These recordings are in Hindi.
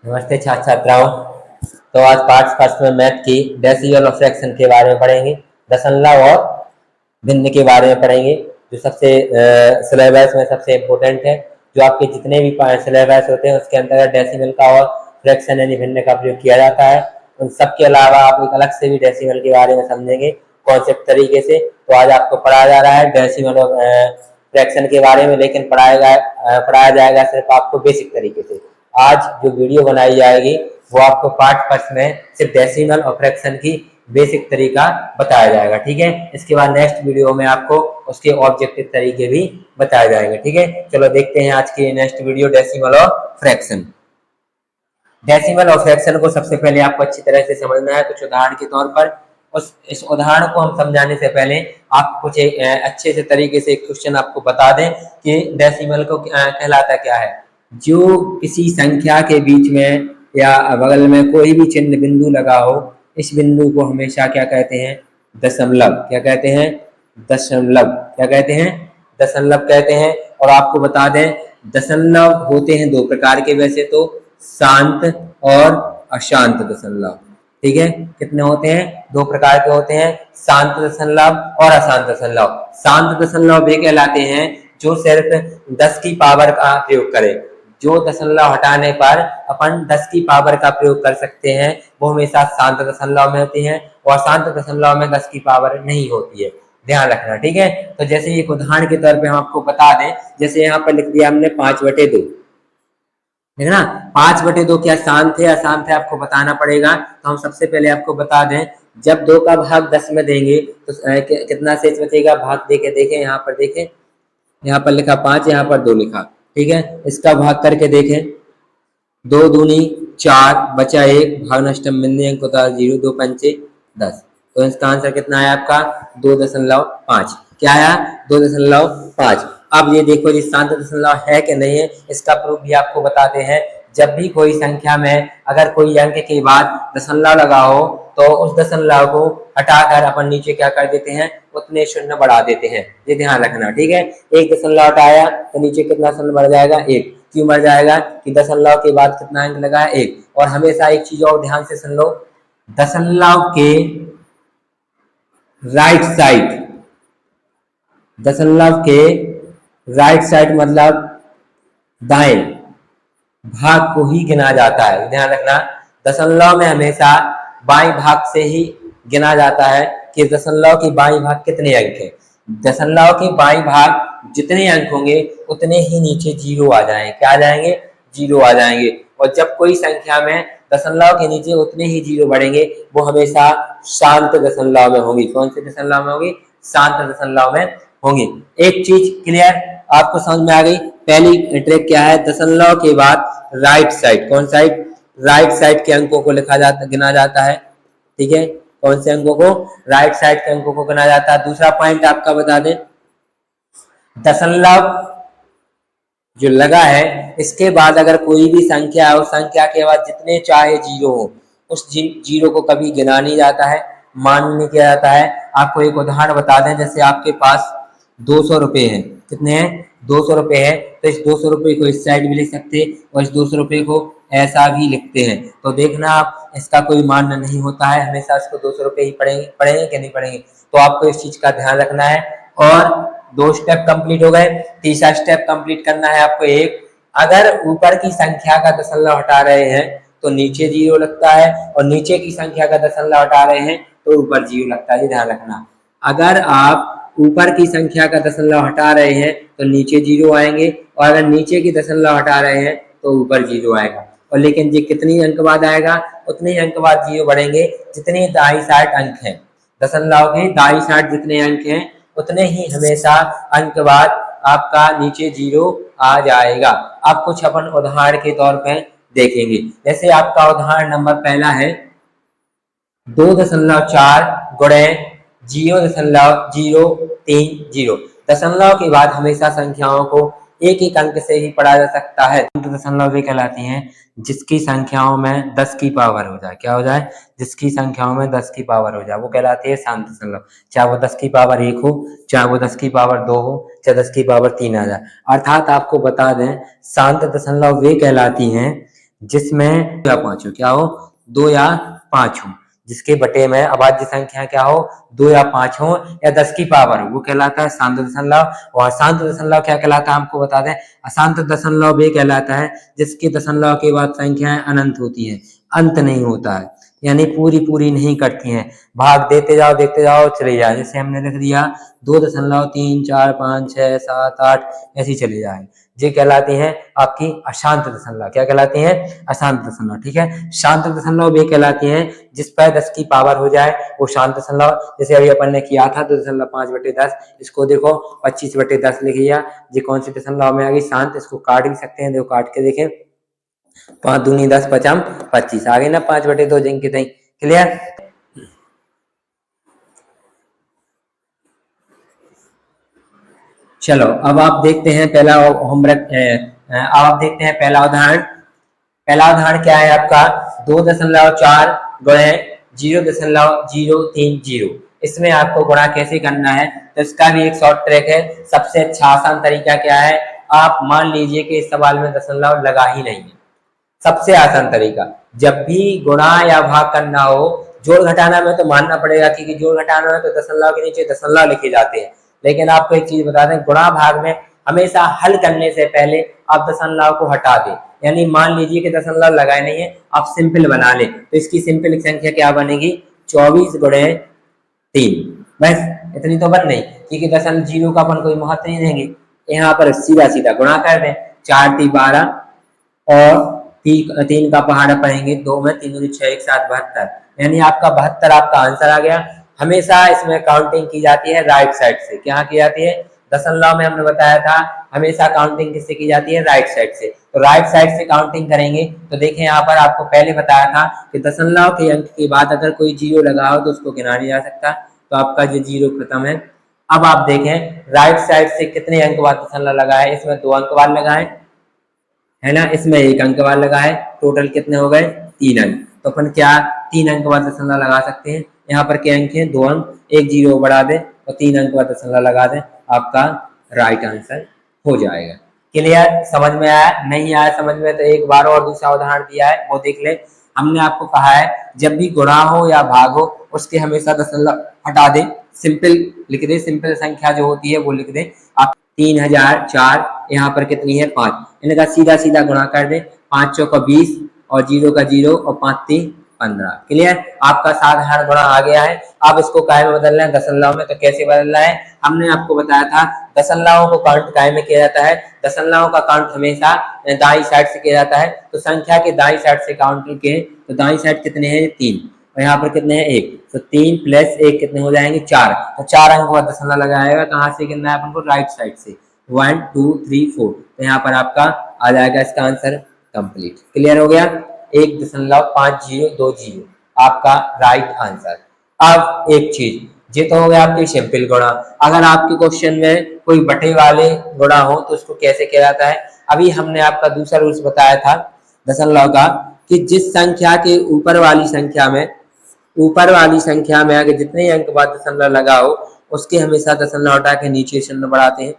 नमस्ते छात्र छात्राओं। तो आज पार्ट फर्स्ट में मैथ की डेसिमल और फ्रैक्शन के बारे में पढ़ेंगे, दशमलव और भिन्न के बारे में पढ़ेंगे, जो सबसे सिलेबस में सबसे इम्पोर्टेंट है। जो आपके जितने भी सिलेबस होते हैं उसके अंतर्गत डेसिमल का और फ्रैक्शन यानी भिन्न का प्रयोग किया जाता है। उन सब के अलावा आप एक अलग से भी डेसिमल के बारे में समझेंगे कॉन्सेप्ट तरीके से। तो आज आपको पढ़ाया जा रहा है डेसिमल और फ्रैक्शन के बारे में, लेकिन पढ़ाया जाएगा सिर्फ आपको बेसिक तरीके से। आज जो वीडियो बनाई जाएगी वो आपको पार्ट फर्स्ट में सिर्फ डेसिमल और फ्रैक्शन की बेसिक तरीका बताया जाएगा, ठीक है। इसके बाद नेक्स्ट वीडियो में आपको उसके ऑब्जेक्टिव तरीके भी बताए जाएंगे, ठीक है। चलो देखते हैं आज की नेक्स्ट वीडियो, डेसिमल और फ्रैक्शन। डेसिमल और फ्रैक्शन को सबसे पहले आपको अच्छी तरह से समझना है कुछ उदाहरण के तौर पर। इस उदाहरण को हम समझाने से पहले आप कुछ अच्छे से तरीके से एक क्वेश्चन आपको बता दें कि डेसिमल को कहलाता क्या है। जो किसी संख्या के बीच में या बगल में कोई भी चिन्ह बिंदु लगा हो, इस बिंदु को हमेशा क्या कहते हैं? दशमलव। क्या कहते हैं? दशमलव। क्या कहते हैं? दशमलव कहते हैं। और आपको बता दें दशमलव होते हैं दो प्रकार के, वैसे तो शांत और अशांत दशमलव, ठीक है। कितने होते हैं? दो प्रकार के होते हैं, शांत दशमलव और अशांत दशमलव। शांत दशमलव वे कहलाते हैं जो सिर्फ 10 की पावर का प्रयोग करे। जो दशमलव हटाने पर अपन 10 की पावर का प्रयोग कर सकते हैं वो हमेशा शांत दशमलव में होती हैं, और अशांत दशमलव में 10 की पावर नहीं होती है, ध्यान रखना, ठीक है। तो जैसे एक उदाहरण के तौर पे हम आपको बता दें, जैसे यहाँ पर लिख दिया हमने 5/2, ठीक है ना। 5/2 क्या शांत है अशांत है आपको बताना पड़ेगा। तो हम सबसे पहले आपको बता दें, जब 2 का भाग 10 में देंगे तो कितना शेष बचेगा? भाग देके देखें, यहाँ पर देखें, यहाँ पर लिखा 5, यहाँ पर 2 लिखा, ठीक है। इसका भाग करके देखें, 2 दूनी 4 बचा 1, भाग नष्टम बिंदु अंक होता 0, 2 पंचे 10। तो इसका आंसर कितना है आपका? 2.5। क्या आया? 2.5। अब ये देखो जी शांत दशमलव है कि नहीं है, इसका प्रूफ भी आपको बताते हैं। जब भी कोई संख्या में अगर कोई अंक के बाद दशमलव लगा हो तो उस दशमलव को हटाकर अपन नीचे क्या कर देते हैं? उतने शून्य बढ़ा देते हैं, ये ध्यान रखना, ठीक है। एक दशमलव हटाया तो नीचे कितना शून्य बढ़ जाएगा? 1। क्यों बढ़ जाएगा? कि दशमलव के बाद कितना अंक लगा है? 1। और हमेशा एक चीज और ध्यान से सुन लो, दशमलव के राइट साइड, दशमलव के राइट साइड मतलब दाएं भाग को ही गिना जाता है, ध्यान रखना। दशमलव में हमेशा बाएं भाग से ही गिना जाता है कि दशमलव के बाएं भाग कितने अंक है। दशमलव के बाएं भाग जितने अंक होंगे उतने ही नीचे 0 आ जाएंगे। क्या आ जाएंगे? 0 आ जाएंगे। और जब कोई संख्या में दशमलव के नीचे उतने ही 0 बढ़ेंगे वो हमेशा शांत दशमलव में होंगी। कौन से दशमलव में होगी? शांत दशमलव में होंगी। एक चीज क्लियर आपको समझ में आ गई। पहली ट्रिक क्या है? दशमलव के बाद राइट साइड, कौन साइड? राइट साइड के अंकों को लिखा जाता, गिना जाता है, ठीक है। कौन से अंकों को? राइट साइड के अंकों को गिना जाता है। दूसरा पॉइंट आपका बता दें, दशमलव जो लगा है इसके बाद अगर कोई भी संख्या है, उस संख्या के बाद जितने चाहे 0 हो, उस 0 को कभी गिना नहीं जाता है, मान नहीं किया जाता है। आपको एक उदाहरण बता दें, जैसे आपके पास 200 रुपए हैं, कितने हैं? 200 रुपए है, तो इस 200 रुपए को इस साइड भी लिख सकते और इस 200 रुपए को ऐसा भी लिखते हैं। तो देखना आप, इसका कोई मान नहीं होता है, हमेशा इसको 200 रुपए ही पढ़ेंगे कि नहीं पढ़ेंगे। तो आपको इस चीज का ध्यान रखना है। और 2 स्टेप कंप्लीट हो गए। तीसरा स्टेप कंप्लीट करना है आपको। एक, अगर ऊपर की संख्या का दशमलव हटा रहे हैं तो नीचे 0 लगता है, और नीचे की संख्या का दशमलव हटा रहे हैं तो ऊपर 0 लगता है, ध्यान रखना। अगर आप ऊपर की संख्या का दशमलव हटा रहे हैं तो नीचे 0 आएंगे, और अगर नीचे की दशमलव हटा रहे हैं तो ऊपर 0 आएगा। और लेकिन ये कितनी अंक बाद आएगा? उतने ही अंक बाद 0 बढ़ेंगे जितने दाईं साइड अंक हैं। दशमलव के दाईं साइड जितने अंक हैं उतने ही हमेशा अंक बाद आपका नीचे 0 आ जाएगा। अब कुछ अपन उदाहरण के तौर पर देखेंगे। जैसे आपका उदाहरण नंबर पहला है 2.4 गुणे 0.030। दशमलव के बाद हमेशा संख्याओं को एक एक अंक से ही पढ़ा जा सकता है। दशमलव वे कहलाती हैं जिसकी संख्याओं में 10 की पावर हो जाए। क्या हो जाए? जिसकी संख्याओं में 10 की पावर हो जाए वो कहलाती है शांत दशमलव। चाहे वो 10 की पावर 1 हो, चाहे वो 10 की पावर 2 हो, चाहे 10 की पावर 3 आ जाए। अर्थात आपको बता दें शांत दशमलव वे कहलाती हैं जिसमें 2 या 5 हो, क्या हो, 2 या 5 हो, जिसके बटे में अभाज्य संख्या क्या हो, 2 या 5 हो या 10 की पावर हो, वो कहलाता है शांत दशमलव। और अशांत दशमलव क्या कहलाता है, हमको बता दें। अशांत दशमलव वे कहलाता है जिसके दशमलव के बाद संख्याएं अनंत होती हैं, अंत नहीं होता है, यानी पूरी पूरी नहीं कटती हैं, भाग देते जाओ चले जाए। जैसे हमने लिख दिया 2.3, 4, 5, 6, 7, 8 ऐसे ही चले जाए, ये कहलाती हैं आपकी अशांत दशमलव। क्या कहलाती हैं, अशांत दशमलव। ठीक है, शांत दशमलव वे कहलाती हैं जिस पर 10 की पावर हो जाए, वो शांत दशमलव। जैसे अभी अपन ने किया था 2.5/10, इसको देखो 25/10 लिख लिया, ये कौन सी दशमलव में आ गई, शांत। इसको काट भी सकते हैं, देखो काट के देखें, 5 दूनी 10, 5 25 आ गई ना, 5/2 जिनके तई। क्लियर। चलो अब आप देखते हैं पहला होमवर्क, अब आप देखते हैं पहला उदाहरण। पहला उदाहरण क्या है आपका, 2.4 गुणे 0.030। इसमें आपको गुणा कैसे करना है, तो इसका भी एक शॉर्ट ट्रैक है। सबसे अच्छा आसान तरीका क्या है, आप मान लीजिए कि इस सवाल में दशमलव लगा ही नहीं है। सबसे आसान तरीका, जब भी गुणा या भाग करना हो, जोड़ घटाना में तो मानना पड़ेगा क्योंकि जोड़ घटाना में तो दशमलव के नीचे दशमलव लिखे जाते हैं। लेकिन आपको एक चीज बता दें, गुणा भाग में हमेशा हल करने से पहले आप दशमलव को हटा दें। यानी मान लीजिए कि दशमलव लगाए नहीं है, आप सिंपल बना ले, तो इसकी सिंपल संख्या क्या बनेगी, 24 गुणे 3। बस इतनी तो बन नहीं, क्योंकि दशमलव जीरो का अपन कोई महत्व नहीं देंगे। यहाँ पर सीधा सीधा गुणा कर दें, 4 3 12 और 3 का पहाड़ा पढ़ेंगे, 2 में 3 दूनी 6, 1 7 72, यानी आपका 72 आपका आंसर आ गया। हमेशा इसमें काउंटिंग की जाती है राइट साइड से। क्या की जाती है, दशमलव में हमने बताया था हमेशा काउंटिंग किससे की जाती है, राइट साइड से। तो राइट साइड से काउंटिंग करेंगे तो देखें यहाँ पर आपको पहले बताया था कि दशमलव के अंक के बाद अगर कोई जीरो लगा हो तो उसको गिना नहीं जा सकता, तो आपका जो जीरो खत्म है। अब आप देखें राइट साइड से कितने अंक बाद दशमलव लगा है, इसमें 2 अंक बाद लगा है ना, इसमें 1 अंक बाद लगा है, टोटल कितने हो गए, 3 अंक। तो अपन क्या 3 अंक बाद दशमलव लगा सकते हैं। यहाँ पर क्या अंक है, 2 अंक, एक जीरो बढ़ा दे और 3 अंक बाद दशमलव लगा दे, आपका राइट आंसर हो जाएगा। क्लियर, समझ में आया, नहीं आया समझ में तो एक बार और दूसरा उदाहरण दिया है वो देख ले। हमने आपको कहा है जब भी गुणा हो या भाग हो उसके हमेशा दशमलव हटा दे, सिंपल लिख दे, सिंपल संख्या जो होती है वो लिख दे। आप 3004, यहाँ पर कितनी है 5, इनका सीधा सीधा गुणा कर दे, 5 चौका 20 और 0 का 0 और 5 3 15। क्लियर, आपका साधारण गुणा आ गया है। अब इसको काय में बदलना है, दशमलव में। तो कैसे बदलना है, हमने आपको बताया था दशमलव को काउंट काय में किया जाता है, दशमलव का काउंट हमेशा दाई साइड से किया जाता है। तो संख्या के दाई साइड से काउंट के, तो दाई साइड कितने हैं 3 और यहाँ पर कितने हैं 1, तो 3 + 1 कितने हो जाएंगे 4। तो 4 अंक बाद दशमलव लगाएगा, कहाँ से गिनना है अपन को, राइट साइड से, 1 2 3 4। तो यहाँ पर आपका आ जाएगा इसका आंसर कंप्लीट। क्लियर हो गया, 1.5020 आपका राइट आंसर। अब एक चीज, ये तो हो गया आपकी सिंपल गुणा। अगर आपके क्वेश्चन में कोई बटे वाले गुणा हो तो उसको कैसे किया जाता है। अभी हमने आपका दूसरा रूल्स बताया था दशमलव का, कि जिस संख्या के ऊपर वाली संख्या में अगर जितने अंक बाद दशमलव लगा हो उसके हमेशा दशमलव हटा के नीचे चिन्ह बढ़ाते हैं,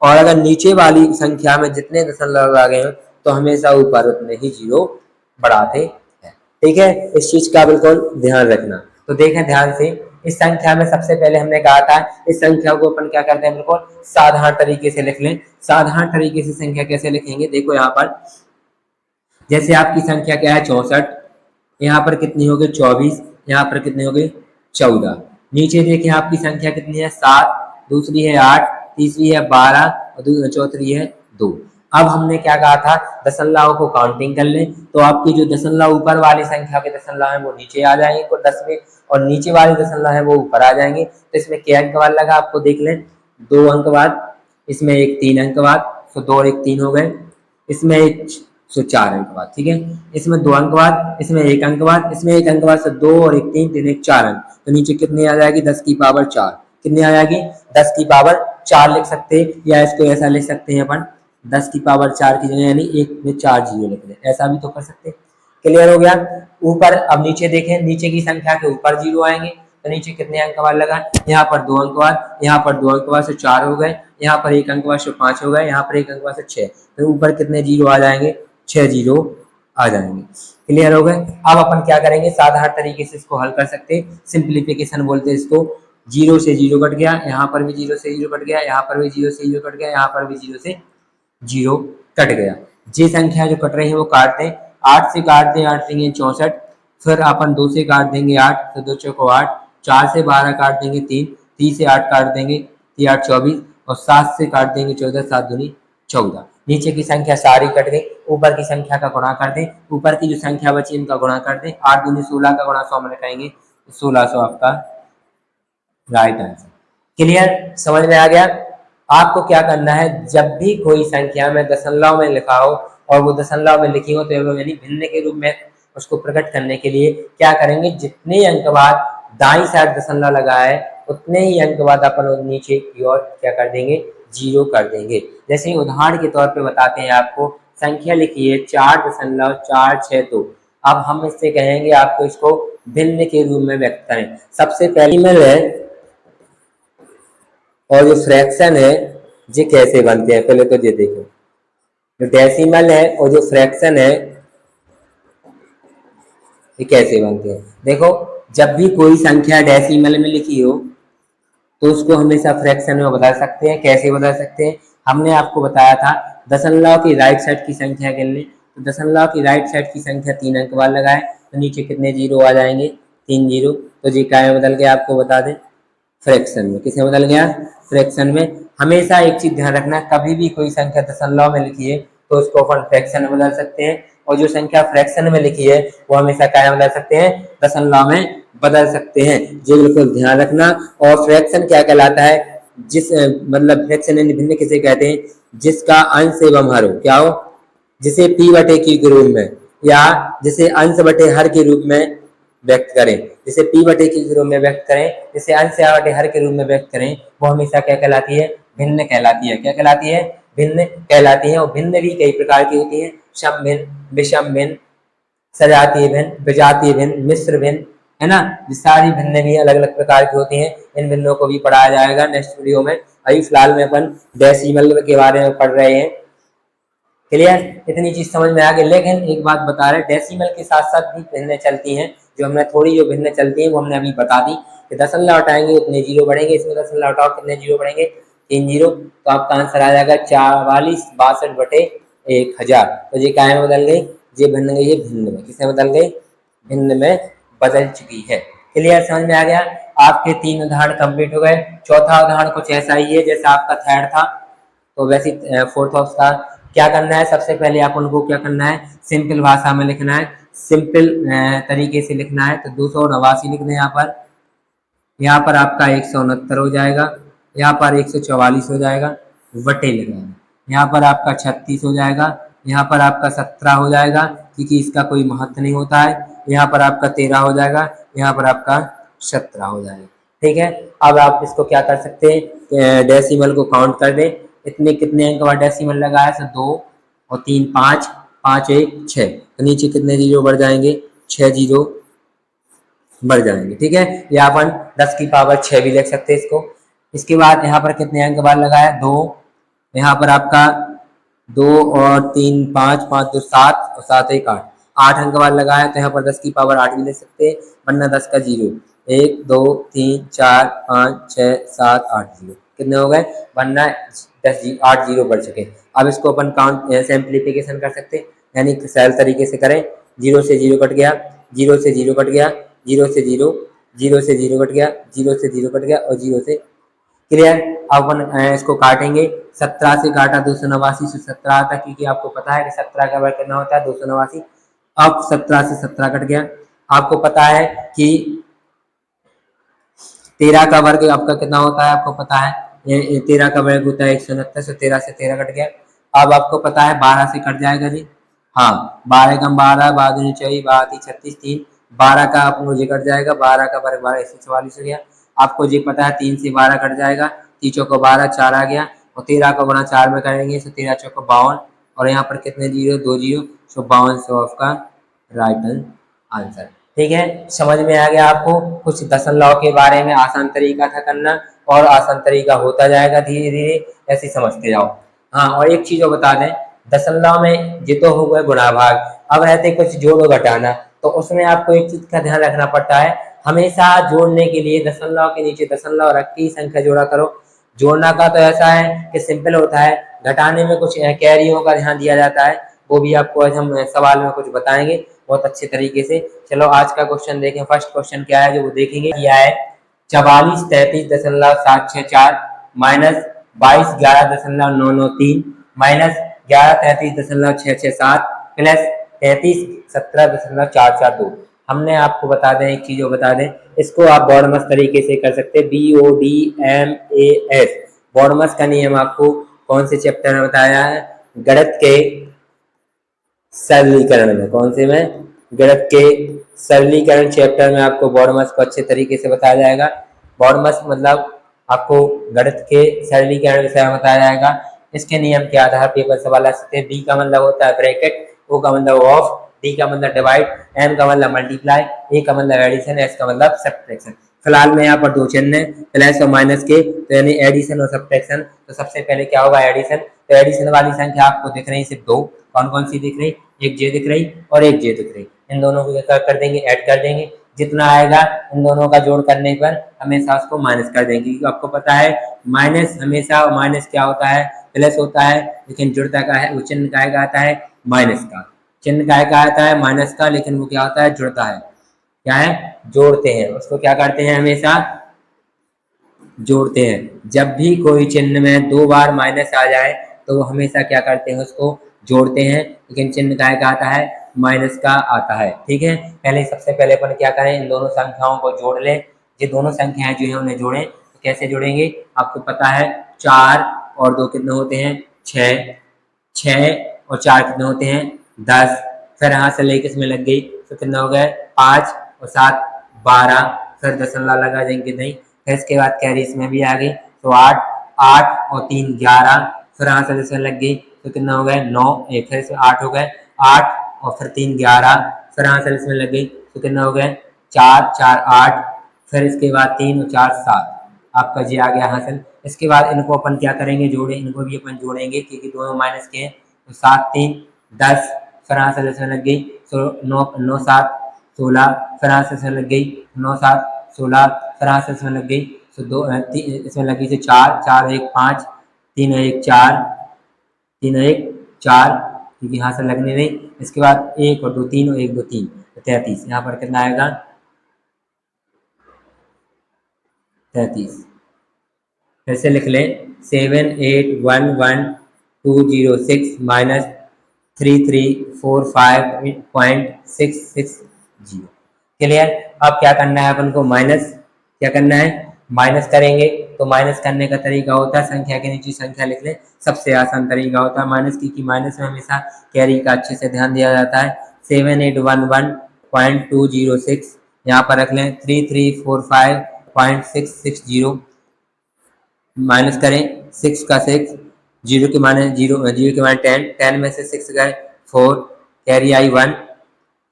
और अगर नीचे वाली संख्या में जितने दशमलव लगे हो तो हमेशा ऊपर उतने ही जीरो बढ़ाते हैं। ठीक है, इस चीज का बिल्कुल ध्यान रखना। तो देखें ध्यान से, इस संख्या में सबसे पहले हमने कहा था इस संख्या को अपन क्या करते हैं, बिल्कुल साधारण तरीके से लिख लें। साधारण तरीके से संख्या कैसे लिखेंगे, देखो यहाँ पर जैसे आपकी संख्या क्या है 64, यहाँ पर कितनी हो गई 24, यहाँ पर कितनी हो गई 14। नीचे देखिए आपकी संख्या कितनी है 7, दूसरी है 8, तीसरी है 12 और चौथी है 2। अब हमने क्या कहा था, दशमलव को काउंटिंग कर लें, तो आपकी जो दशमलव ऊपर वाली संख्या के दशमलव है वो नीचे आ जाएंगे को 10 में, और नीचे वाले दशमलव है वो ऊपर आ जाएंगे। तो इसमें क्या अंक बाद लगा आपको देख लें, 2 अंक बाद, इसमें एक 3 अंक बाद, तो 2 और 1 3 हो गए, इसमें एक 4 अंक बाद। ठीक है, इसमें 2 अंक बाद, इसमें 1 अंक बाद, इसमें 1 अंक बाद से 2 और 1 3 3 1 4 अंक। तो नीचे कितनी आ जाएगी 10 की पावर 4, कितनी आ जाएगी 10 की पावर 4 लिख सकते हैं, या इसको ऐसा लिख सकते हैं अपन 10 की पावर 4 की जगह यानी 1 में 4 जीरो लिख दें, ऐसा भी तो कर सकते हैं। क्लियर हो गया। ऊपर अब नीचे देखें, नीचे की संख्या के ऊपर जीरो आएंगे, तो नीचे कितने अंक बाद लगा, यहाँ पर 2 अंक बाद, यहाँ पर 2 अंक बाद से 4 हो गए, यहाँ पर 1 अंक बाद से 5 हो गए, यहाँ पर 1 अंक बाद से 6। तो ऊपर कितने जीरो आ जाएंगे 6 जीरो आ जाएंगे। क्लियर हो गए। अब अपन क्या करेंगे, साधारण तरीके से इसको हल कर सकते हैं, सिंप्लीफिकेशन बोलते हैं इसको। जीरो से जीरो कट गया, यहाँ पर भी जीरो से जीरो कट गया, यहाँ पर भी जीरो से जीरो कट गया, यहाँ पर भी जीरो से जीरो कट गया। ये संख्या जो कट रही है वो काट दें। 8 से काट दें, 8 देंगे 64, फिर अपन 2 से काट देंगे 8, तो 2 चौको 8, 4 से 12 काट देंगे 3, 3 से 8 काट देंगे 3 8 24, और 7 से काट देंगे 14, 7 दूनी 14। नीचे की संख्या सारी कट गई, ऊपर की संख्या का गुणा कर दें, ऊपर की जो संख्या बची इनका गुणा कर दें। 8 दूनी 16 का गुणा 100 में लिखाएंगे, 1600 आपका राइट आंसर। क्लियर, समझ में आ गया। आपको क्या करना है, जब भी कोई संख्या में दशमलव में लिखा हो और वो दशमलव में लिखी हो तो यानी भिन्न के रूप में उसको प्रकट करने के लिए क्या करेंगे, जितने अंक बाद दाईं साइड दशमलव लगा है उतने ही अंक बाद अपन नीचे की ओर क्या कर देंगे, जीरो कर देंगे। जैसे उदाहरण के तौर पे बताते हैं आपको, संख्या लिखी है 4.462। अब हम इससे कहेंगे आपको इसको भिन्न के रूप में व्यक्त करें। सबसे पहली में है और जो फ्रैक्शन है ये कैसे बनते हैं, पहले तो ये देखो। जो डेसिमल है और जो फ्रैक्शन है ये कैसे बनते हैं। देखो, जब भी कोई संख्या डेसिमल में लिखी हो तो उसको हमेशा फ्रैक्शन में बदल सकते हैं। कैसे बदल सकते हैं, हमने आपको बताया था दशमलव की राइट साइड की संख्या गिन लें, तो दशमलव की राइट साइड की संख्या 3 अंक बाद लगाए तो नीचे कितने जीरो आ जाएंगे, 3 जीरो। तो जी क्या में बदल गया आपको बता दें, फ्रैक्शन में। किसमें बदल गया, फ्रैक्शन में। हमेशा एक चीज ध्यान रखना, कभी भी कोई संख्या दशमलव में लिखी है तो उसको अपन फ्रैक्शन में बदल सकते हैं, और जो संख्या फ्रैक्शन में लिखी है वो हमेशा क्या में बदल सकते हैं, दशमलव में बदल सकते हैं। ये बिल्कुल ध्यान रखना। और फ्रैक्शन क्या कहलाता है, जिस मतलब फ्रैक्शन यानी भिन्न किसे कहते हैं, जिसका अंश एवं हर हो, क्या हो, जिसे पी बटे क्यू के रूप में या जिसे अंश बटे हर के रूप में व्यक्त करें, जिसे पी बटे क्यू के रूप में व्यक्त करें, जिसे अंश या बटे हर के रूप में व्यक्त करें, वो हमेशा क्या कहलाती है, भिन्न कहलाती है। क्या कहलाती है, भिन्न कहलाती है। और भिन्न भी कई प्रकार की होती है, सम भिन्न, विषम भिन्न, सजातीय भिन्न, विजातीय भिन्न, मिश्र भिन्न, है ना। ये सारी भिन्न भी अलग अलग प्रकार की होती हैं। इन भिन्नों को भी पढ़ाया जाएगा नेक्स्ट वीडियो में। अभी फिलहाल में अपन डेसिमल के बारे में पढ़ रहे हैं। क्लियर, इतनी चीज समझ में आ गई। लेकिन एक बात बता रहे, डेसिमल के साथ साथ भी भिन्न चलती हैं, जो हमने थोड़ी जो भिन्न चलती है वो हमने अभी बता दी कि दशमलव हटाएंगे उतने जीरो बढ़ेंगे, इसमें दशमलव हटाओ कितने जीरो बढ़ेंगे, 3 जीरो। तो आपका आंसर आ जाएगा 4462 बटे 1000। तो ये क्या में बदल गई, ये भिन्न गई है भिन्न में। किसमें बदल गई, भिन्न में बदल चुकी है। क्लियर, समझ में आ गया। आपके 3 उदाहरण कंप्लीट हो गए। चौथा उदाहरण कुछ ऐसा ही है जैसा आपका थर्ड था, तो वैसे फोर्थ ऑफ का क्या करना है, सबसे पहले आप उनको क्या करना है, सिंपल भाषा में लिखना है, सिंपल तरीके से लिखना है। तो 289 लिख दें यहाँ पर आपका 169 हो जाएगा, यहाँ पर 144 हो जाएगा, वटे लगाएंगे, यहाँ पर आपका 36 हो जाएगा, यहाँ पर आपका 17 हो जाएगा क्योंकि इसका कोई महत्व नहीं होता है, यहाँ पर आपका 13 हो जाएगा, यहाँ पर आपका 17 हो जाएगा। ठीक है, अब आप इसको क्या कर सकते हैं, डेसिमल को काउंट कर दें। इतने कितने अंक का डेसिमल लगा है, 2 और 3 5, 5 1 6, तो नीचे कितने जीरो बढ़ जाएंगे, 6 जीरो बढ़ जाएंगे। ठीक है, या अपन 10 की पावर 6 भी लिख सकते हैं इसको। इसके बाद यहाँ पर कितने अंक बार लगा है, 2, यहाँ पर आपका 2 और 3 5, 5 2 7 और 7 1 8, 8 अंक बार लगा है, तो यहाँ पर 10 की पावर 8 भी ले सकते हैं, वरना 10 का जीरो, 1 2 3 4 5 6 7 8 जीरो कितने हो गए, वरना 8 जीरो बढ़ चुके। अब इसको अपन काउंट सिंप्लीफिकेशन कर सकते हैं, यानी सरल तरीके से करें। 0 से 0 कट गया, 0 से 0 कट गया, 0 से 0, 0 से 0 कट गया, 0 से 0 कट गया और 0 से। क्लियर, अब अपन इसको काटेंगे। 17 से काटा 289 से 17 आता, क्योंकि आपको पता है कि 17 का वर्ग कितना होता है, 289। अब 17 से 17 कट गया। आपको पता है कि 13 का वर्ग आपका कितना होता है, आपको पता है 13 का वर्ग होता है 169, तो 13 से 13 कट गया। अब आपको पता है 12 से कट जाएगा जी, हाँ 12 कम 12, 12 दूनी 24, 12 36 3, 12 का आप मुझे कट जाएगा, 12 का वर्ग 12 144 हो गया। आपको जी पता है 3 से 12 कट जाएगा, 3 चौको 12, 4 आ गया, और 13 को गुणा 4 में करेंगे तो 13 चौको 52, और यहाँ पर कितने जीरो, 2 जीरो, तो 52 का राइट आंसर। ठीक है, समझ में आ गया आपको। कुछ दशमलव के बारे में आसान तरीका था करना, और आसान तरीका होता जाएगा धीरे धीरे, ऐसे समझते जाओ। हाँ, और एक चीज और बता दें, दशमलव में ये तो हो गए गुणा भाग। अब रहते कुछ जोड़ो घटाना, तो उसमें आपको एक चीज का ध्यान रखना पड़ता है, हमेशा जोड़ने के लिए दशमलव के नीचे दशमलव रख के ही संख्या जोड़ा करो। जोड़ना का तो ऐसा है कि सिंपल होता है, घटाने में कुछ कैरियों का ध्यान दिया जाता है, वो भी आपको आज हम सवाल में कुछ बताएंगे बहुत अच्छे तरीके से। चलो आज का क्वेश्चन देखें, फर्स्ट क्वेश्चन क्या है जो वो देखेंगे। किया है 4433.764 माइनस 2211.993 माइनस 1133.667 प्लस 3317.442। हमने आपको बता दें एक चीज बता दें, इसको आप बॉडमस तरीके से कर सकते हैं, BODMAS। बॉडमस का नियम आपको कौन से चैप्टर में बताया है, गणित के सरलीकरण में। कौन से में? गणित के सरलीकरण चैप्टर में आपको बॉडमस को अच्छे तरीके से बताया जाएगा। बॉडमस मतलब आपको गणित के सरलीकरण विषय में बताया जाएगा। इसके नियम के आधार पेपर सवाल आ सकते हैं। बी का मतलब होता है ब्रैकेट, ओ का मतलब ऑफ, डी का मतलब डिवाइड, एम का मतलब मल्टीप्लाई, ए का मतलब एडिशन, एस का मतलब सब्ट्रैक्शन। फिलहाल में यहाँ पर दो चिन्ह है, प्लस और माइनस के, तो यानी एडिशन और सब्ट्रैक्शन। तो सबसे पहले क्या होगा, एडिशन। तो एडिशन वाली संख्या आपको दिख रही सिर्फ दो, कौन कौन सी दिख रही, एक जे दिख रही और एक जे दिख रही। इन दोनों को क्या कर देंगे, ऐड कर देंगे। जितना आएगा इन दोनों का जोड़ करने पर हमेशा उसको माइनस कर देंगे, क्योंकि आपको पता है माइनस हमेशा, माइनस क्या होता है, प्लस होता है, लेकिन जुड़ता का है, वो चिन्ह का आता है माइनस का, चिन्ह का आता है माइनस का, लेकिन वो क्या होता है, जुड़ता है। क्या है, जोड़ते हैं उसको, क्या करते हैं, हमेशा जोड़ते हैं। जब भी कोई चिन्ह में दो बार माइनस आ जाए तो वो हमेशा क्या करते हैं, उसको जोड़ते हैं, लेकिन चिन्ह का आता है माइनस का आता है। ठीक है, पहले सबसे पहले अपन क्या करें, इन दोनों संख्याओं को जोड़ लें। ये दोनों संख्याएं जो है उन्हें जोड़ें। तो कैसे जोड़ेंगे, आपको पता है 4 और 2 कितने होते हैं, 6, 6 और 4 कितने होते हैं, 10। फिर यहाँ से लेके इसमें लग गई तो कितने हो गए, 5 और 7 12, फिर दशमलव लगा देंगे नहीं। फिर इसके बाद कैरी इसमें भी आ गई तो 8, 8 और 3 11, फिर यहाँ से इसमें लग गई तो कितना हो गए 9, एक फिर इसमें 8 हो गए, 8 और फिर 3 11, फिर यहाँ से इसमें लग गई तो कितना हो गए 4, 4 8, फिर इसके बाद 3 और 4 7, आपका जी आ गया हासिल। इसके बाद इनको अपन क्या करेंगे, जोड़े, इनको भी अपन जोड़ेंगे क्योंकि दोनों माइनस के हैं। तो 7 3 10, फिर यहाँ से इसमें लग गई तो 9 9 7 16, फिर यहाँ से इसमें लग गई 9 7 16, फिर यहाँ से इसमें लग गई तो 2 इसमें लग गई तो 4 4 1 5, 3 1 4, 3 1 4, क्योंकि यहाँ से लगने नहीं। इसके बाद 1 और 2 3 और 1 2 3, 33। यहाँ पर कितना आएगा, 33। फिर से लिख लें 7811206 माइनस 3345.660। क्लियर। अब क्या करना है अपन को, माइनस, क्या करना है, माइनस करेंगे। तो माइनस करने का तरीका होता है, संख्या के नीचे संख्या लिख लें, सबसे आसान तरीका होता है माइनस की, कि माइनस में हमेशा कैरी का अच्छे से ध्यान दिया जाता है। 7811.206 यहाँ पर रख लें 3345.660, माइनस करें 6 का 6, जीरो के माने जीरो, जीरो के माने 10, 10 में से 6 गए 4, कैरी आई 1,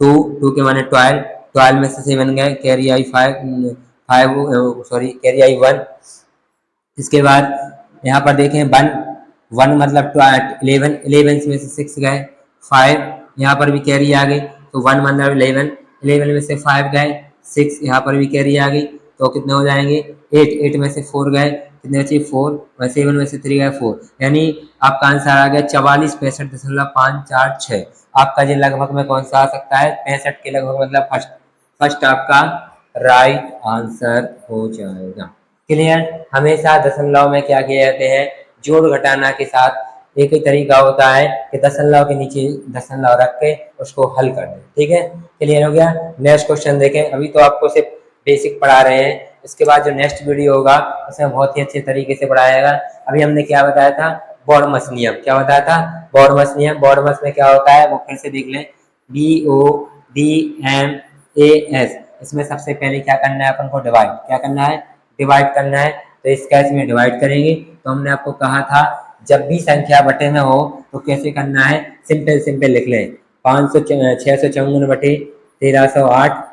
2, 2 के माने 12, 12 में से 7 गए, कैरी आई 5, 5 सॉरी कैरी आई 1। इसके बाद यहाँ पर देखें 1, 1 मतलब 11, 11 में से 6 गए 5, यहाँ पर भी कैरी आ गई तो 1 मतलब 11, 11 में से 5 गए 6, यहाँ पर भी कैरी आ गई तो कितने हो जाएंगे 8, 8 में से 4 गए, कितने बचे 4, 7 में से 3 गए 4, यानी आपका आंसर आ गया 4465.546। आपका जो लगभग में कौन सा आ सकता है, 65 के लगभग, मतलब फर्स्ट, फर्स्ट आपका राइट आंसर हो जाएगा। क्लियर। हमेशा दशमलव में क्या किए जाते हैं, जोड़ घटाना के साथ एक ही तरीका होता है कि दशमलव के नीचे दशमलव रख के उसको हल कर दें। ठीक है, क्लियर हो गया। नेक्स्ट क्वेश्चन देखें। अभी तो आपको सिर्फ बेसिक पढ़ा रहे हैं, इसके बाद जो नेक्स्ट वीडियो होगा उसमें बहुत ही अच्छे तरीके से पढ़ाया जाएगा। अभी हमने क्या बताया था, बॉडमस नियम। क्या बताया था, बॉडमस नियम। बॉडमस में क्या होता है वो फिर से देख लें, BODMAS। इसमें सबसे पहले क्या करना है अपन को, डिवाइड, क्या करना है, डिवाइड करना है। तो इसका इसमें डिवाइड करेंगे। तो हमने आपको कहा था जब भी संख्या बटे में हो तो कैसे करना है, सिंपल सिंपल लिख लें, 654 बटे 1308,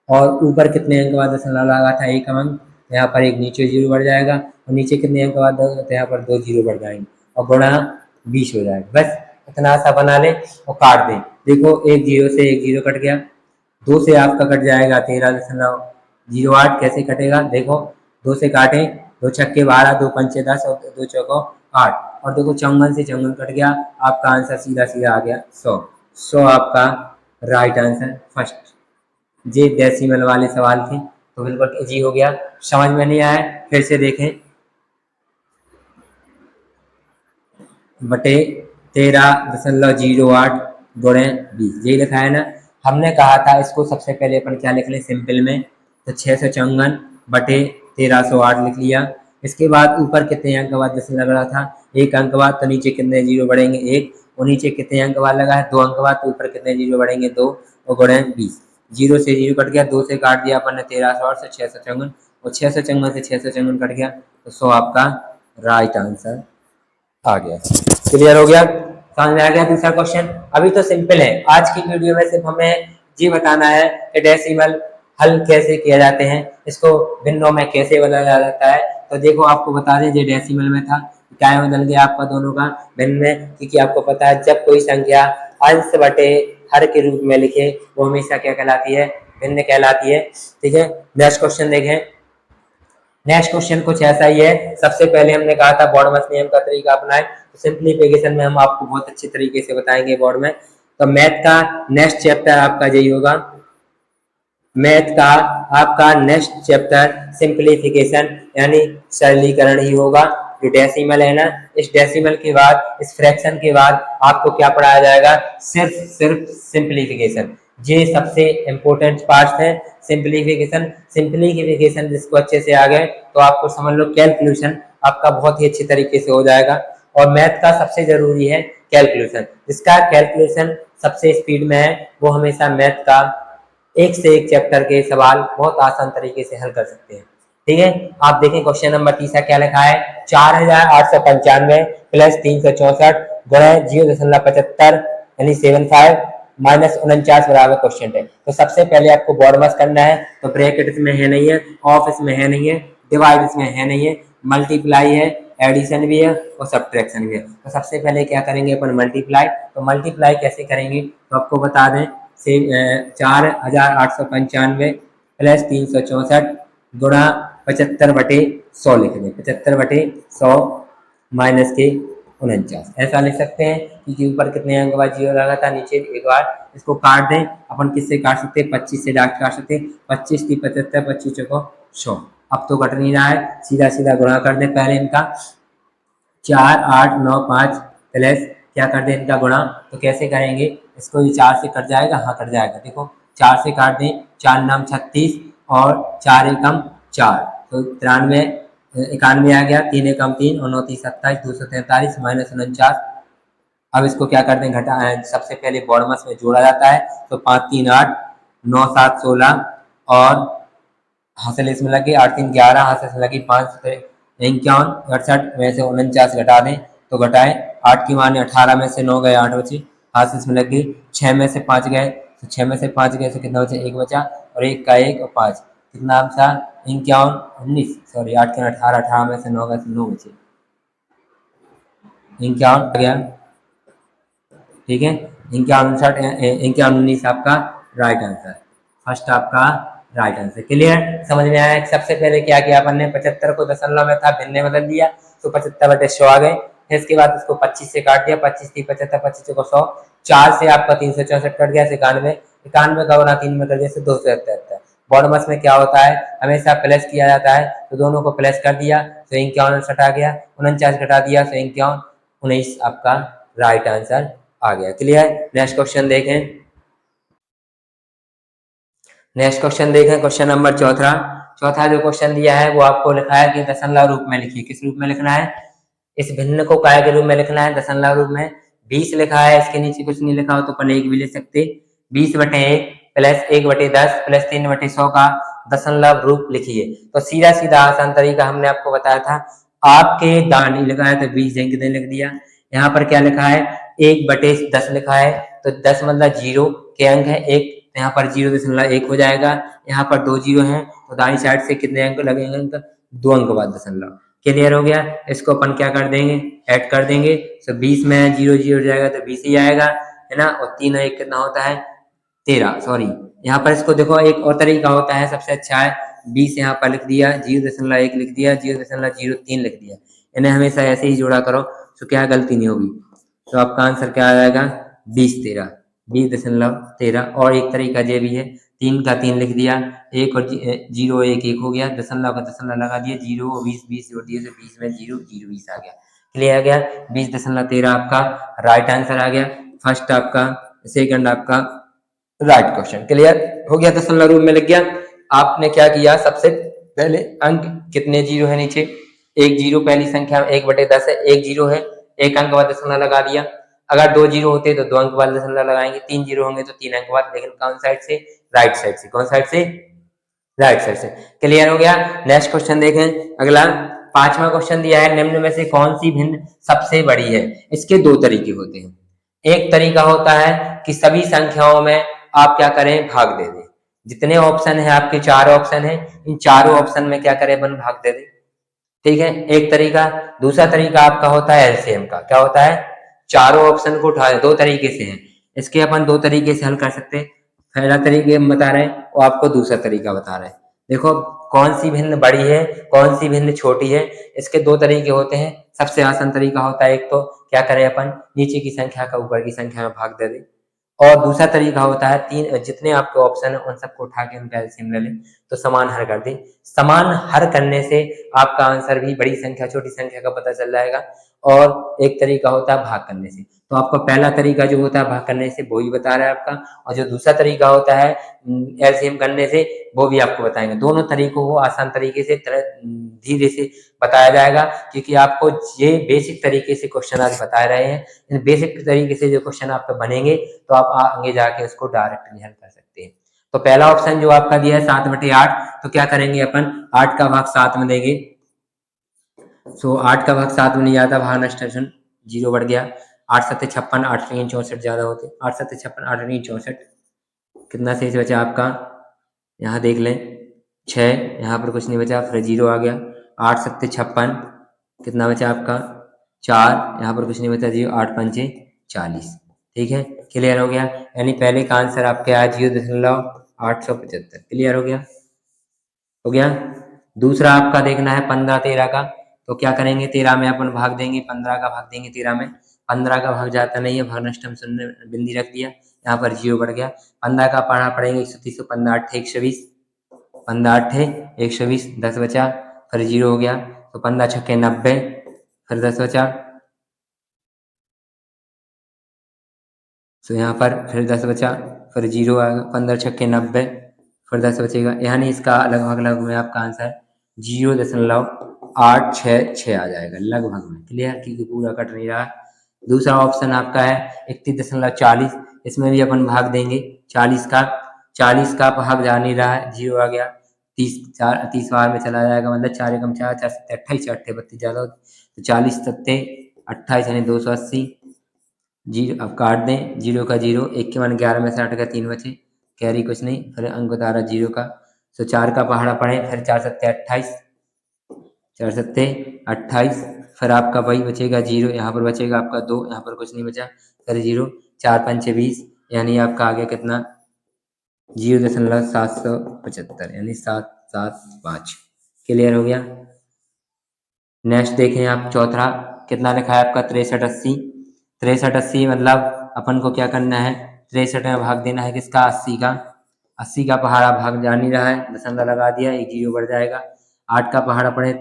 और ऊपर कितने अंक बाद दशमलव लगा था, एक अंक, यहाँ पर एक नीचे जीरो बढ़ जाएगा, और नीचे कितने अंक बाद तो यहाँ पर 2 जीरो बढ़ जाएंगे, और गुणा 20 हो जाएगा। बस इतना सा बना लें और काट दें। देखो एक जीरो से एक जीरो कट गया, 2 से आपका कट जाएगा 13.08। कैसे कटेगा देखो, 2 से काटे, 2 छक्के 12, 2 पंचे 10 और 2 चौको 8, और देखो चौवन से चौवन कट गया, आपका आंसर सीधा सीधा आ गया 100। 100 आपका राइट आंसर फर्स्ट। ये डेसिमल वाले सवाल थे, तो बिल्कुल इजी हो गया। समझ में नहीं आया फिर से देखें। बटे 13.08 गुणे 20, यही लिखा है ना। हमने कहा था इसको सबसे पहले अपन क्या लिख लें सिंपल में, तो 654 बटे 1308 लिख लिया। इसके बाद ऊपर कितने अंक बाद जैसे लग रहा था, एक अंक बाद, तो नीचे कितने जीरो बढ़ेंगे एक, और नीचे कितने अंक बाद लगा है 2 अंक बाद, तो ऊपर कितने जीरो बढ़ेंगे 2, और गुणे 20। जीरो से जीरो कट गया, 2 से काट दिया अपन ने 1308 से 654, और 654 से 654 कट गया, तो 100 आपका राइट आंसर आ गया। क्लियर हो गया, समझ में आ गया दूसरा क्वेश्चन। अभी तो सिंपल है, आज की वीडियो में सिर्फ हमें ये बताना है कि डेसिमल हल कैसे किए जाते हैं, इसको भिन्नों में कैसे बदला जाता है। तो देखो आपको बता दें, ये डेसिमल में था, क्या बदल गया आपका दोनों का भिन्न में, क्योंकि आपको पता है जब कोई संख्या अंश बटे हर के रूप में लिखे वो हमेशा क्या कहलाती है, भिन्न कहलाती है। ठीक है, नेक्स्ट क्वेश्चन देखें। नेक्स्ट क्वेश्चन कुछ ऐसा ही है। सबसे पहले हमने कहा था बॉडमस नियम का तरीका अपनाएं, तो सिंप्लीफिकेशन में हम आपको बहुत अच्छे तरीके से बताएंगे बोर्ड में। तो मैथ का नेक्स्ट चैप्टर आपका यही होगा, मैथ का आपका नेक्स्ट चैप्टर सिंप्लीफिकेशन यानी सरलीकरण ही होगा। जो डेसिमल है ना, इस डेसिमल के बाद, इस फ्रैक्शन के बाद आपको क्या पढ़ाया जाएगा, सिर्फ सिंप्लीफिकेशन। ये सबसे इंपॉर्टेंट पार्ट है सिंप्लीफिकेशन। सिंप्लीफिकेशन जिसको अच्छे से आ गए तो आपको समझ लो कैलकुलेशन आपका बहुत ही अच्छे तरीके से हो जाएगा। और मैथ का सबसे जरूरी है कैलकुलेशन, जिसका कैलकुलेशन सबसे स्पीड में है वो हमेशा मैथ का एक से एक चैप्टर के सवाल बहुत आसान तरीके से हल कर सकते हैं। ठीक है, आप देखें क्वेश्चन नंबर तीसरा क्या लिखा है, 4895 प्लस 364 गुणे 0.75 यानी 75 माइनस 49 बराबर क्वेश्चन है। तो सबसे पहले आपको बॉडमस करना है, तो ब्रैकेट इसमें है नहीं है, ऑफ इसमें है नहीं है, डिवाइड इसमें है नहीं है, मल्टीप्लाई है, एडिशन भी है और सब्ट्रैक्शन भी है। तो सबसे पहले क्या करेंगे अपन मल्टीप्लाई। तो मल्टीप्लाई कैसे करेंगे तो आपको बता दें, से 4895 प्लस 364 गुणा 75 बटे 100 लिख दें, 75 बटे 100 माइनस के 49, ऐसा लिख सकते हैं क्योंकि ऊपर कितने अंक बाद जीरो लगा था, नीचे एक बार इसको काट दें। अपन किससे काट सकते हैं, 25 से डायरेक्ट काट सकते हैं, 25 की 75, 25 चौको 100। अब तो कट नहीं रहा है, सीधा सीधा गुणा कर दें पहले इनका, 4895 प्लस क्या कर दें इनका गुणा। तो कैसे करेंगे इसको, ये 4 से कट जाएगा, हाँ कट जाएगा, देखो 4 से काट दें, 4 नाम 36 और 4 एकम 4, तो 91 आ गया, 3 एकम 3 और 9 3 27 243 माइनस 49। अब इसको क्या करते हैं घटा, सबसे पहले बॉडमस में जोड़ा जाता है, तो 5 3 8 9 7 16 और हासिल इसमें लगी 8 3 11, हासिल लगी 5 51 68 में से 49 घटा दें, तो घटाएं 8 की माने 18 में से 9 गए 8 बचे, हाथ इसमें लग गई 6 में से 5 गए, तो 6 में से 5 गए तो कितना बचे, 1 बचा, और 1 का 1 और 5 कितना बचा 51 19, सॉरी 8 के 18, 18 में से 9 गए तो 9 बचे, 51 आ गया। ठीक है, 51 51 19 आपका राइट आंसर, फर्स्ट आपका राइट आंसर। क्लियर, समझ में आया। सबसे पहले क्या किया अपन ने, 75 को दशमलव में था, भिन्न में बदल दिया, तो 75 बटे 100 आ गए। फिर इसके बाद इसको 25 से काट दिया, 25 3 75, 25 को 100, 4 से आपका 364 कट गया, 91 91 का गुना 3 में कर दिया, 277। बॉडमस में क्या होता है, हमेशा प्लस किया जाता है, तो दोनों को प्लस कर दिया तो 51 आ गया, 49 घटा दिया तो 51 19 आपका राइट आंसर आ गया। क्लियर, नेक्स्ट क्वेश्चन देखें। नेक्स्ट क्वेश्चन देखें, क्वेश्चन नंबर चौथा जो क्वेश्चन दिया है वो आपको लिखा है कि दशमलव रूप में लिखिए। किस रूप में लिखना है, इस भिन्न को काय के रूप में लिखना है, दशमलव रूप में। 20 लिखा है, इसके नीचे कुछ नहीं लिखा हो तो अपन 1 भी ले सकते, 20 बटे 1 प्लस 1 बटे 10 प्लस 3 बटे 100 का दशमलव रूप लिखिए। तो सीधा सीधा आसान तरीका हमने आपको बताया था, आपके दानी लिखा है तो 20 जंग लिख दिया। यहाँ पर क्या लिखा है, 1 बटे 10 लिखा है, तो 10 मतलब 0 के अंक है 1, यहाँ पर 0.1 हो जाएगा। यहाँ पर 2 0 हैं तो दाई साइड से कितने अंक लगेंगे, 2 अंक बाद दशमलव। क्लियर हो गया, इसको अपन क्या कर देंगे, ऐड कर देंगे, तो 20 में 0 0 जाएगा तो 20 ही आएगा, है ना, और 3 और 1 कितना होता है 13, सॉरी यहाँ पर इसको देखो एक और तरीका होता है, सबसे अच्छा है 20 यहाँ पर लिख दिया, 0.1 लिख दिया, 0.03 लिख दिया, इन्हें हमेशा ऐसे ही जोड़ा करो तो क्या गलती नहीं होगी। तो आपका आंसर क्या आ जाएगा 20.13, 20.13। और एक तरीका ये भी है, 3 का 3 लिख दिया, 1 और 0 1 हो गया, दशमलव का दशमलव लगा दिया, 0 और 20 जोड़ दिए तो 20 में 0 0 20 आ गया, क्लियर आ गया। 20.13 आपका राइट आंसर आ गया, फर्स्ट आपका, सेकंड आपका राइट क्वेश्चन, क्लियर हो गया, दशमलव रूप में लग गया। आपने क्या किया, सबसे पहले अंक कितने जीरो है नीचे, एक जीरो पहली संख्या 1/10 है, एक जीरो है, एक अंक बाद दशमलव लगा दिया। अगर 2 जीरो होते तो 2 अंक बाद दशमलव लगाएंगे, 3 जीरो होंगे तो 3 अंक बाद, लेकिन कौन साइड से, राइट साइड से, कौन साइड से, राइट साइड से, क्लियर हो गया। नेक्स्ट क्वेश्चन देखें, अगला 5वां क्वेश्चन दिया है, निम्न में से कौन सी भिन्न सबसे बड़ी है। इसके 2 तरीके होते हैं, एक तरीका होता है कि सभी संख्याओं में आप क्या करें, भाग दे दें, जितने ऑप्शन है आपके 4 ऑप्शन है, इन चारों ऑप्शन में क्या करें अपन, भाग दे दें, ठीक है, एक तरीका। दूसरा तरीका आपका होता है एलसीएम का, क्या होता है, चारों ऑप्शन को उठा, 2 तरीके से हैं, इसके अपन 2 तरीके से हल कर सकते हैं। पहला तरीके हम बता रहे हैं और आपको दूसरा तरीका बता रहे हैं। देखो कौन सी भिन्न बड़ी है, कौन सी भिन्न छोटी है, इसके 2 तरीके होते हैं। सबसे आसान तरीका होता है, एक तो क्या करें अपन, नीचे की संख्या का ऊपर की संख्या में भाग दे दें, और दूसरा तरीका होता है, 3 जितने आपके ऑप्शन है उन सबको उठा के उनका एलसीएम ले लें, तो समान हर कर दें। समान हर करने से आपका आंसर भी बड़ी संख्या छोटी संख्या का पता चल जाएगा, और एक तरीका होता है भाग करने से। तो आपका पहला तरीका जो होता है भाग करने से, वो ही बता रहा है आपका, और जो दूसरा तरीका होता है एलसीएम करने से, वो भी आपको बताएंगे। दोनों तरीकों को आसान तरीके से धीरे से बताया जाएगा, क्योंकि आपको ये बेसिक तरीके से क्वेश्चन आज बता रहे हैं। इन बेसिक तरीके से जो क्वेश्चन आप पे बनेंगे तो आप आगे जाके उसको डायरेक्टली हल कर सकते हैं। तो पहला ऑप्शन जो आपका दिया है 7/8, तो क्या करेंगे अपन, 8 का भाग 7 में देंगे। सो 8 का भाग 7 में नहीं आता, भाग नष्ट जीरो बढ़ गया, 8 7 56, 8 3 64 ज्यादा होते, 8 7 56, 8 3 64, कितना सही से बचा आपका, यहाँ देख लें 6, यहाँ पर कुछ नहीं बचा, फिर जीरो आ गया, 8 7 56, कितना बचा आपका 4, यहाँ पर कुछ नहीं बचा, 0, 8 5 40, ठीक है, क्लियर हो गया। यानी पहले का आंसर आपके आया 0.875, क्लियर हो गया, हो गया। दूसरा आपका देखना है 15 13 का, तो क्या करेंगे, 13 में अपन भाग देंगे, 15 का भाग देंगे 13 में, 15 का भाग जाता नहीं है, भाग नष्टम शून्य बिंदी रख दिया, यहाँ पर 0 बढ़ गया। 15 का पढ़ा पड़ेंगे 130, 15 8 120, 15 8 120, 10 बचा, फिर 0 हो गया, तो 15 छक्के 90, फिर 10 बचा, तो यहाँ पर फिर 10 बचा, फिर 0 आएगा, 15 छक्के 90, फिर 10 बचेगा, यानी इसका लगभग में आपका आंसर 0.866 आ जाएगा लगभग में, क्लियर, क्योंकि पूरा कट नहीं रहा। दूसरा ऑप्शन आपका है 31.40, इसमें भी अपन भाग देंगे, 40 का भाग जा नहीं रहा है, 0 आ गया, 30 बार में चला जाएगा, मतलब 4 एकम 4, 4 7 28, 4 32 ज्यादा होते, तो 40 7 28 यानी 280, जीरो अब काट दें, 0 का 0, 1 के मान 11 में से 8 का 3 बचे, कैरी कुछ नहीं, फिर अंक बता रहा 0 का, तो 4 का पहाड़ा पड़े, फिर 4 7 28, 4 7 28, फिर आपका वही बचेगा 0, यहाँ पर बचेगा आपका 2, यहाँ पर कुछ नहीं बचा, फिर 0, 4 5 20, यानी आपका आ गया कितना 0.775, यानी 775, क्लियर हो गया। नेक्स्ट देखें आप, चौथा कितना लिखा है आपका 63 80, 63 80 मतलब अपन को क्या करना है, 63 में भाग देना है किसका, 80 का, 80 का पहाड़ा भाग जा नहीं रहा है, दशमलव लगा दिया, एक 0 बढ़ जाएगा। 8 का पहाड़ा पड़े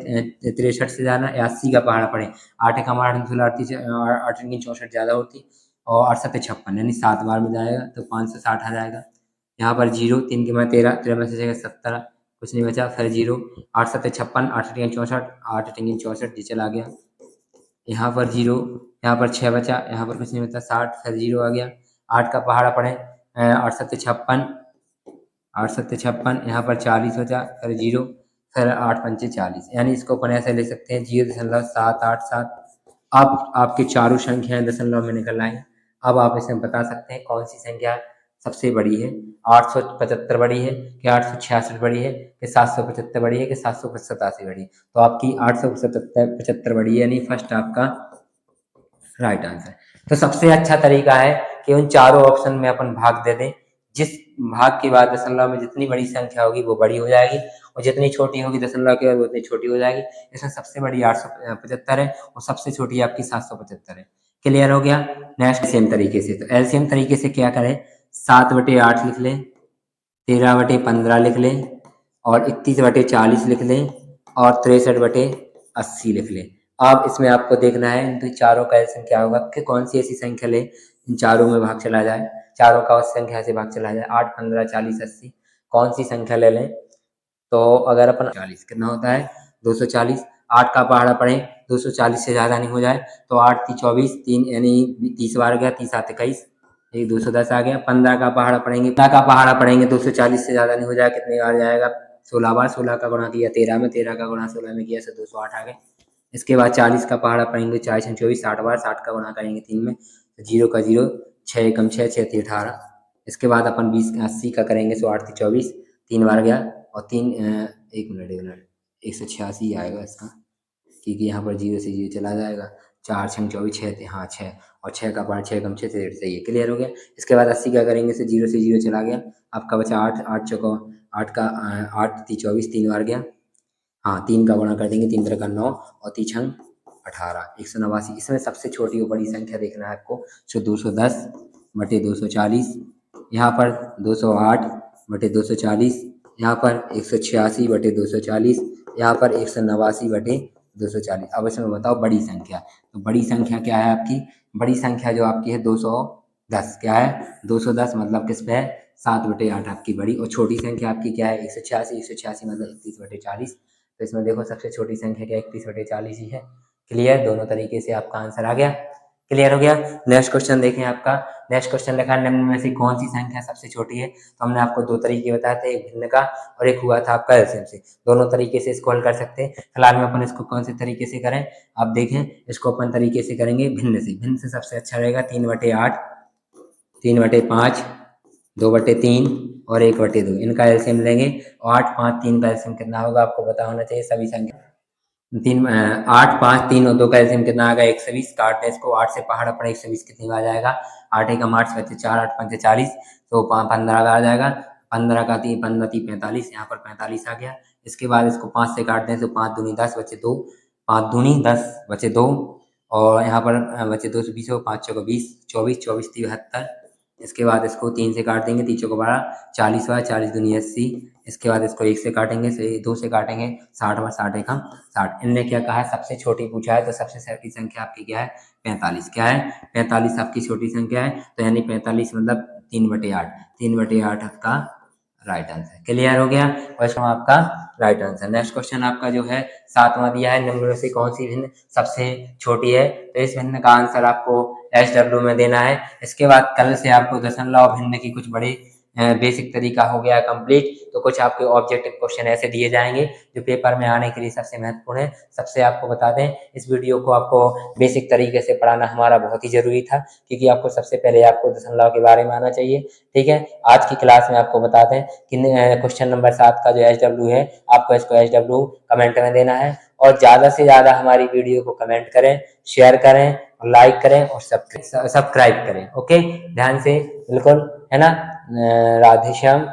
63 से जाना, 80 का पहाड़ा पड़े 8 का 8 64 ज्यादा होती, और 8 7 56, यानी 7 बार में जाएगा, तो 560 आ जाएगा। यहाँ पर 0, 3 के बाद 13, 13 में से 70, कुछ नहीं बचा, फिर 0, 8 7 56, 8 3 64, 8 3 64 जी चला गया, यहाँ पर 0, यहाँ पर 6 बचा, यहाँ पर कुछ नहीं बचा, 60, फिर 0 आ गया। 8 का पहाड़ा पड़े 8 7 56, 8 7 56, यहाँ पर 40 बचा, फिर 0, फिर 8 5 40, यानी इसको अपन ऐसे ले सकते हैं 0.787। अब आपकी चारों संख्याएं दशमलव में निकल आए, अब आप इसे बता सकते हैं कौन सी संख्या सबसे बड़ी है, 875 बड़ी है कि 866 बड़ी है कि 775 बड़ी है कि 787 बड़ी है, तो आपकी 875 बड़ी है, यानी फर्स्ट आपका राइट आंसर। तो सबसे अच्छा तरीका है कि उन चारों ऑप्शन में अपन भाग दे दें। जिस भाग के बाद दशमलव में जितनी बड़ी संख्या होगी वो बड़ी हो जाएगी, और जितनी छोटी होगी दशमलव के बाद वो उतनी छोटी हो जाएगी। इसमें सबसे बड़ी 875 है और सबसे छोटी आपकी 775 है। क्लियर हो गया। नेक्स्ट सेम तरीके से, तो एलसीएम तरीके से क्या करें, 7/8 लिख लें, 13/15 लिख लें, और 31/40 लिख लें, और 63/80 लिख लें। अब इसमें आपको देखना है इन चारों का एलसीएम क्या होगा, कि कौन सी ऐसी संख्या ले इन चारों में भाग चला जाए, चारों का उस संख्या से भाग चला जाए, 8, 15, 40, 80, कौन सी संख्या ले लें। तो अगर अपन 40 कितना होता है 240, 8 का पहाड़ा पढ़ें 240 से ज़्यादा नहीं हो जाए तो 8 × 24, 3 यानी 30 बार गया, 30 × 8 = 21, एक 210 आ गया। 15 का पहाड़ा पढ़ेंगे, 15 का पहाड़ा पढ़ेंगे 240 से ज़्यादा नहीं हो जाए, कितने बार जाएगा 16 बार, 16 का गुणा किया 13 में, 13 का गुणा 16 में किया तो 208 आ गए। इसके बाद 40 का पहाड़ा पढ़ेंगे 4 × 24, 60 बार, 60 का गुणा करेंगे 3 में, 0 का 0, 6 × 6, 6 × 18। इसके बाद अपन 20 80 का करेंगे 108 × 24, 3 बार गया, और 3 एक मिनट 186 आएगा इसका, क्योंकि यहाँ पर 0 से 0 चला जाएगा। 4 × 24 6, हाँ 6, और 6 का पार्ट 6 × 6 से सही है। क्लियर हो गया। इसके बाद 80 क्या करेंगे, से 0 से 0 चला गया, आपका बचा 8, 8 चौका 8 का 8 × 24, 3 बार गया, हाँ 3 का गुणा कर देंगे, 3 × 9, और 3 × 18, 189। इसमें सबसे छोटी और बड़ी संख्या देखना है आपको, जो 210/240, यहाँ पर 208/240, यहाँ पर 186/240, यहाँ पर 189/240। अब इसमें बताओ बड़ी संख्या, तो बड़ी संख्या क्या है आपकी, बड़ी संख्या जो आपकी है 210, क्या है 210, मतलब किस पे है 7/8 आपकी बड़ी, और छोटी संख्या आपकी क्या है 186, 186 मतलब 31/40। तो इसमें देखो सबसे छोटी संख्या क्या 31/40 ही है। क्लियर, दोनों तरीके से आपका आंसर आ गया। क्लियर हो गया। नेक्स्ट क्वेश्चन देखें आपका। नेक्स्ट क्वेश्चन लिखा है निम्न में से कौन सी संख्या सबसे छोटी है। तो हमने आपको दो तरीके बताए थे, एक भिन्न का और एक हुआ था आपका एलसीएम से। दोनों तरीके से इसको हल कर सकते हैं। फिलहाल में अपन इसको कौन से तरीके से करें, आप देखें इसको अपन तरीके से करेंगे भिन्न से। भिन्न से सबसे अच्छा रहेगा 3/8, 3/5, 2/3 और 1/2। इनका एलसीएम लेंगे, और 8, 5, 3 का एलसीएम कितना होगा आपको पता होना चाहिए सभी संख्या। 8, 5, 3 और 2 का एलसीएम कितना आएगा 120। काटते हैं इसको, 8 से पहाड़ा पड़ा 120 कितनी बार जाएगा 8 × 8 बचे 4, 8 × 5 = 40, तो 15 बार जाएगा। 15 का 3, 15 3 45, यहाँ पर 45 आ गया। इसके बाद इसको 5 से काटते हैं तो 5 दूनी 10 बचे 2, 5 दूनी 10 बचे 2, और यहाँ पर बचे 2 से 20 हो, 5 चौका 20, 24, 24 × 73। इसके बाद इसको 3 से काट देंगे, 3 चौका 12, 40 बार, 40 दूनी 80। इसके बाद इसको 1 से काटेंगे, 2 से काटेंगे 60 बार, 60 × 60। इनने क्या कहा है सबसे छोटी पूछा है, तो सबसे छोटी संख्या आपकी क्या है 45। क्या है 45 आपकी छोटी संख्या है, तो यानी 45 मतलब 3/8। 3/8 आपका राइट आंसर। क्लियर हो गया। क्वेश्चन आपका राइट आंसर। नेक्स्ट क्वेश्चन आपका जो है 7वां दिया है, निम्न में से कौन सी भिन्न सबसे छोटी है। तो इस भिन्न का आंसर आपको SW में देना है। इसके बाद कल से आपको दशमलव भिन्न की कुछ बड़े बेसिक तरीका हो गया कंप्लीट। तो कुछ आपके ऑब्जेक्टिव क्वेश्चन ऐसे दिए जाएंगे जो पेपर में आने के लिए सबसे महत्वपूर्ण है। सबसे आपको बता दें, इस वीडियो को आपको बेसिक तरीके से पढ़ाना हमारा बहुत ही जरूरी था, क्योंकि आपको सबसे पहले आपको दशमलव के बारे में आना चाहिए। ठीक है, आज की क्लास में आपको बता दें कि क्वेश्चन नंबर 7 का जो SW है, आपको इसको SW कमेंट में देना है, और ज़्यादा से ज़्यादा हमारी वीडियो को कमेंट करें, शेयर करें, लाइक करें और सब्सक्राइब करें। ओके, ध्यान से बिल्कुल, है ना। राधे श्याम।